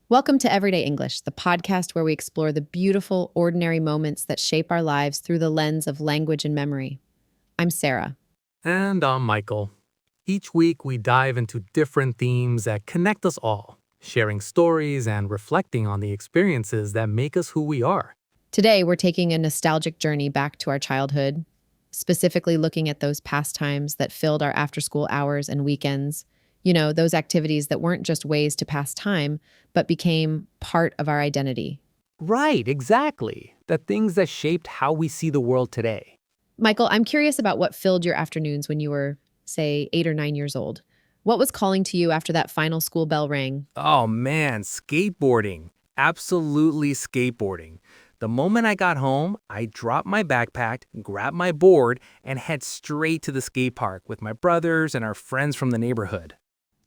Welcome to Everyday English, the podcast where we explore the beautiful, ordinary moments that shape our lives through the lens of language and memory. I'm Sarah. And I'm Michael. Each week, we dive into different themes that connect us all, sharing stories and reflecting on the experiences that make us who we are. Today, we're taking a nostalgic journey back to our childhood, specifically looking at those pastimes that filled our after school hours and weekends. You know, those activities that weren't just ways to pass time, but became part of our identity. Right, exactly. The things that shaped how we see the world today. Michael, I'm curious about what filled your afternoons when you were, say, 8 or 9 years old. What was calling to you after that final school bell rang? Oh man, skateboarding. Absolutely skateboarding. The moment I got home, I dropped my backpack, grabbed my board, and head straight to the skate park with my brothers and our friends from the neighborhood.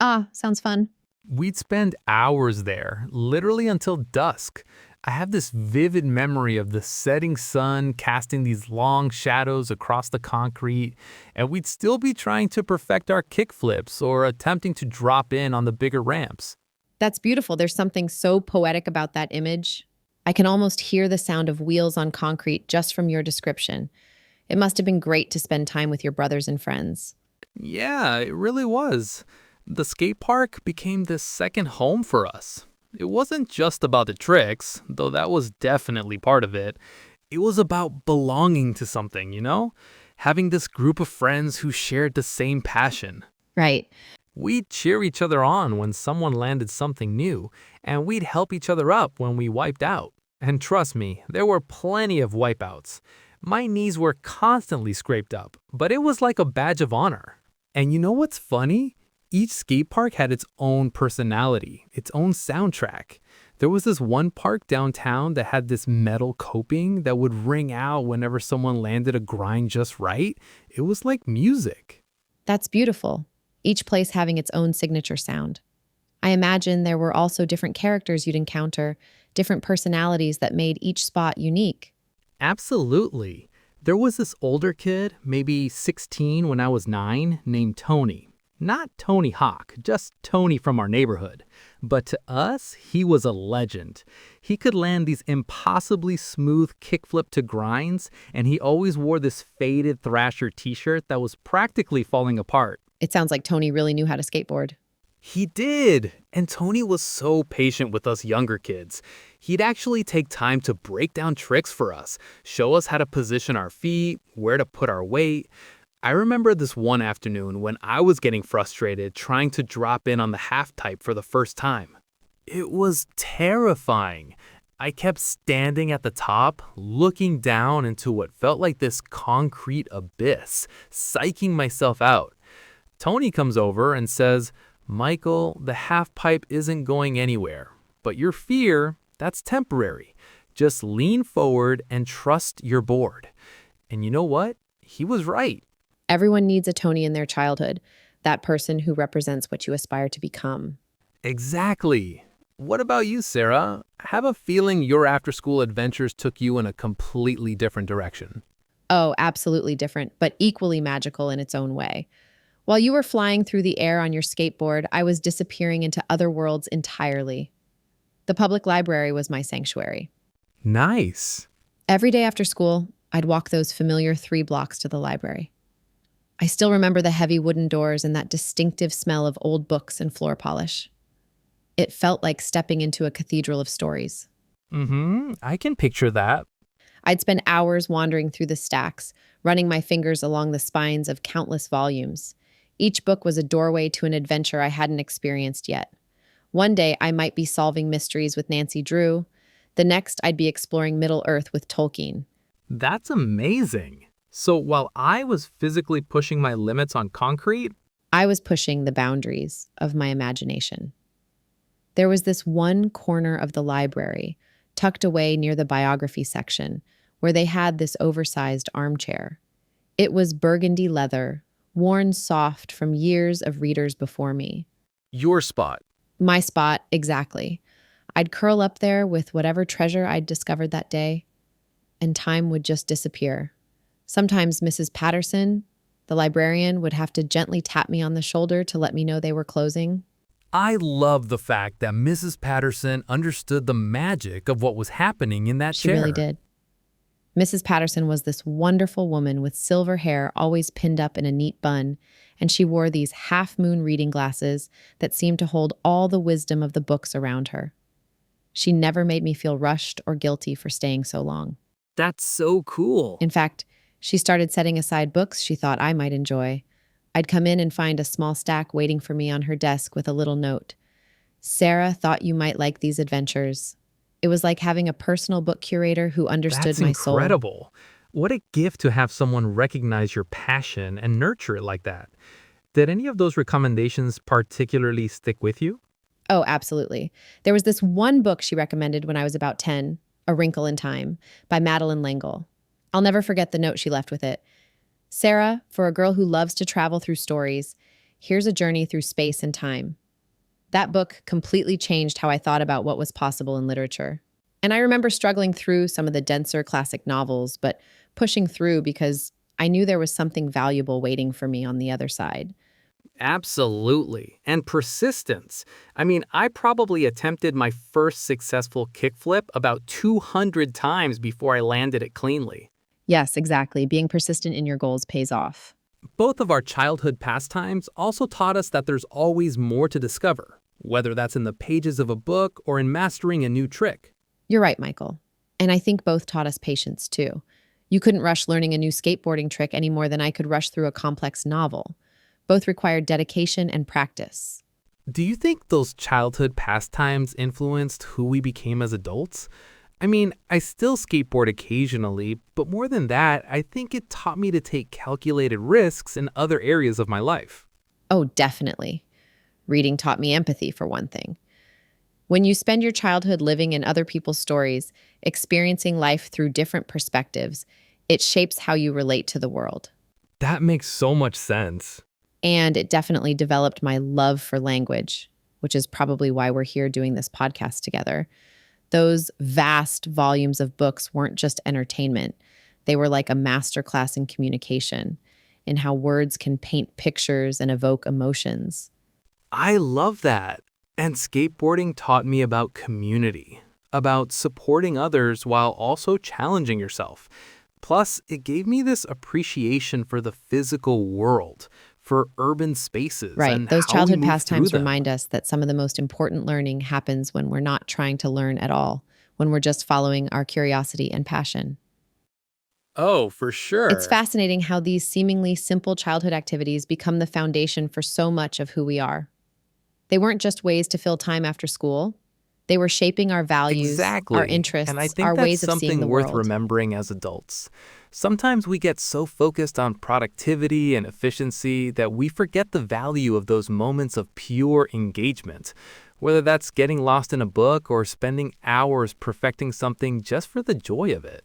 Ah, sounds fun. We'd spend hours there, literally until dusk. I have this vivid memory of the setting sun casting these long shadows across the concrete, and we'd still be trying to perfect our kickflips or attempting to drop in on the bigger ramps. That's beautiful. There's something so poetic about that image. I can almost hear the sound of wheels on concrete just from your description. It must have been great to spend time with your brothers and friends. Yeah, it really was. The skate park became this second home for us. It wasn't just about the tricks, though that was definitely part of it. It was about belonging to something, Having this group of friends who shared the same passion. Right. We'd cheer each other on when someone landed something new, and we'd help each other up when we wiped out. And trust me, there were plenty of wipeouts. My knees were constantly scraped up, but it was like a badge of honor. And you know what's funny? Each skate park had its own personality, its own soundtrack. There was this one park downtown that had this metal coping that would ring out whenever someone landed a grind just right. It was like music. That's beautiful. Each place having its own signature sound. I imagine there were also different characters you'd encounter, different personalities that made each spot unique. Absolutely. There was this older kid, maybe 16 when I was 9, named Tony. Not Tony Hawk, just Tony from our neighborhood. But to us, he was a legend. He could land these impossibly smooth kickflip to grinds, and he always wore this faded Thrasher t-shirt that was practically falling apart. It sounds like Tony really knew how to skateboard. He did. And Tony was so patient with us younger kids. He'd actually take time to break down tricks for us, show us how to position our feet, where to put our weight. I remember this one afternoon when I was getting frustrated trying to drop in on the half type for the first time. It was terrifying. I kept standing at the top, looking down into what felt like this concrete abyss, psyching myself out. Tony comes over and says, "Michael, the half pipe isn't going anywhere, but your fear, that's temporary. Just lean forward and trust your board." And you know what? He was right. Everyone needs a Tony in their childhood, that person who represents what you aspire to become. Exactly. What about you, Sarah? I have a feeling your after-school adventures took you in a completely different direction. Oh, absolutely different, but equally magical in its own way. While you were flying through the air on your skateboard, I was disappearing into other worlds entirely. The public library was my sanctuary. Nice. Every day after school, I'd walk those familiar 3 blocks to the library. I still remember the heavy wooden doors and that distinctive smell of old books and floor polish. It felt like stepping into a cathedral of stories. I can picture that. I'd spend hours wandering through the stacks, running my fingers along the spines of countless volumes. Each book was a doorway to an adventure I hadn't experienced yet. One day, I might be solving mysteries with Nancy Drew. The next, I'd be exploring Middle Earth with Tolkien. That's amazing. So while I was physically pushing my limits on concrete, I was pushing the boundaries of my imagination. There was this one corner of the library, tucked away near the biography section, where they had this oversized armchair. It was burgundy leather, worn soft from years of readers before me. your spot. My spot, exactly. I'd curl up there with whatever treasure I'd discovered that day, and time would just disappear. Sometimes Mrs. Patterson, the librarian, would have to gently tap me on the shoulder to let me know they were closing. I love the fact that Mrs. Patterson understood the magic of what was happening in that She really chair. did. Mrs. Patterson was this wonderful woman with silver hair always pinned up in a neat bun, and she wore these half-moon reading glasses that seemed to hold all the wisdom of the books around her. She never made me feel rushed or guilty for staying so long. That's so cool. In fact, she started setting aside books she thought I might enjoy. I'd come in and find a small stack waiting for me on her desk with a little note. Sarah thought you might like these adventures. It was like having a personal book curator who understood That's my soul. incredible. What a gift to have someone recognize your passion and nurture it like that. Did any of those recommendations particularly stick with you? Oh, absolutely. There was this one book she recommended when I was about 10, A Wrinkle in Time, by Madeline L'Engle. I'll never forget the note she left with it. Sarah, for a girl who loves to travel through stories, here's a journey through space and time. That book completely changed how I thought about what was possible in literature. And I remember struggling through some of the denser classic novels, but pushing through because I knew there was something valuable waiting for me on the other side. Absolutely. And persistence. I mean, I probably attempted my first successful kickflip about 200 times before I landed it cleanly. Yes, exactly. Being persistent in your goals pays off. Both of our childhood pastimes also taught us that there's always more to discover, whether that's in the pages of a book or in mastering a new trick. You're right, Michael. And I think both taught us patience, too. You couldn't rush learning a new skateboarding trick any more than I could rush through a complex novel. Both required dedication and practice. Do you think those childhood pastimes influenced who we became as adults? I mean, I still skateboard occasionally, but more than that, I think it taught me to take calculated risks in other areas of my life. Oh, definitely. Reading taught me empathy, for one thing. When you spend your childhood living in other people's stories, experiencing life through different perspectives, it shapes how you relate to the world. That makes so much sense. And it definitely developed my love for language, which is probably why we're here doing this podcast together. Those vast volumes of books weren't just entertainment. They were like a masterclass in communication, in how words can paint pictures and evoke emotions. I love that. And skateboarding taught me about community, about supporting others while also challenging yourself. Plus, it gave me this appreciation for the physical world, for urban spaces, Right. and Those how we childhood move through pastimes them. remind us that some of the most important learning happens when we're not trying to learn at all, when we're just following our curiosity and passion. Oh, for It's sure. fascinating how these seemingly simple childhood activities become the foundation for so much of who we are. They weren't just ways to fill time after school, they were shaping our values, our Exactly. And I interests, think our that's ways of seeing the something worth world. remembering as adults. Sometimes we get so focused on productivity and efficiency that we forget the value of those moments of pure engagement, whether that's getting lost in a book or spending hours perfecting something just for the joy of it.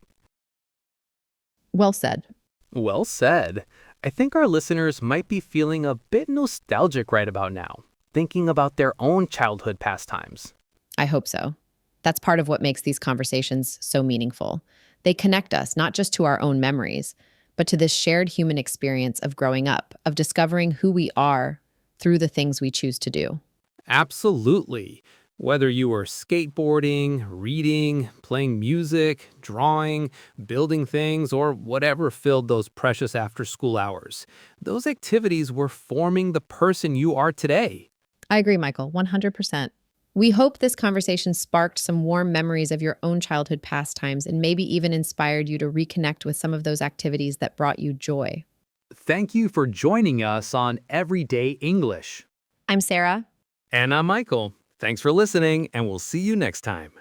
Well said. Well said. I think our listeners might be feeling a bit nostalgic right about now, thinking about their own childhood pastimes. I hope so. That's part of what makes these conversations so meaningful. They connect us not just to our own memories, but to this shared human experience of growing up, of discovering who we are through the things we choose to do. Absolutely. Whether you were skateboarding, reading, playing music, drawing, building things, or whatever filled those precious after school hours, those activities were forming the person you are today. I agree, Michael, 100%. We hope this conversation sparked some warm memories of your own childhood pastimes and maybe even inspired you to reconnect with some of those activities that brought you joy. Thank you for joining us on Everyday English. I'm Sarah. And I'm Michael. Thanks for listening, and we'll see you next time.